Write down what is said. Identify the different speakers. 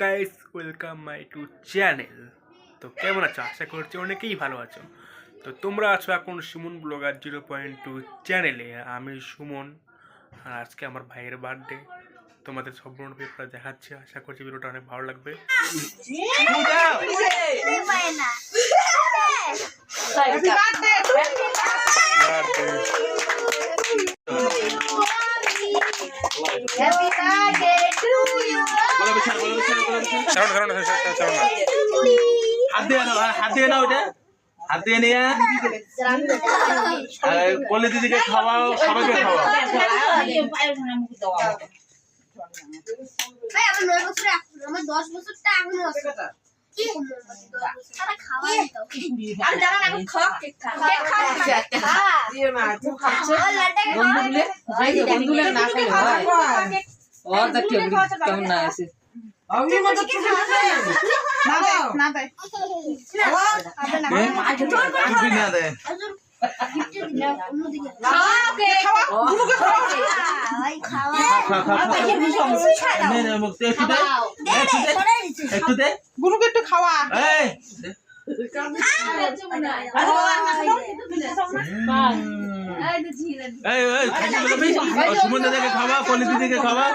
Speaker 1: Guys welcome my to channel. তো কেমন আছো? আশা করছি অনেকেই ভালো আছো। তো তোমরা আছো এখন সুমন ব্লগার 0.2 চ্যানেলে। আমি সুমন, আর আজকে আমার ভাইয়ের বার্থডে। তোমাদের সম্পূর্ণ পেপার দেখাচ্ছি, আশা করছি ভিডিওটা অনেক ভালো লাগবে।
Speaker 2: হাত দিয়ে নাও, ওটা হাত দিয়ে নিয়ে কলি দিদিকে খাওয়াও, সবাইকে খাওয়াও।
Speaker 3: আমার 10 বছরটা এখনো আছে।
Speaker 2: একটু দে,
Speaker 4: গুনুকে একটু খাওয়া।
Speaker 2: সুমন দাদাকে খাওয়া, কলি দিদিকে খাওয়া।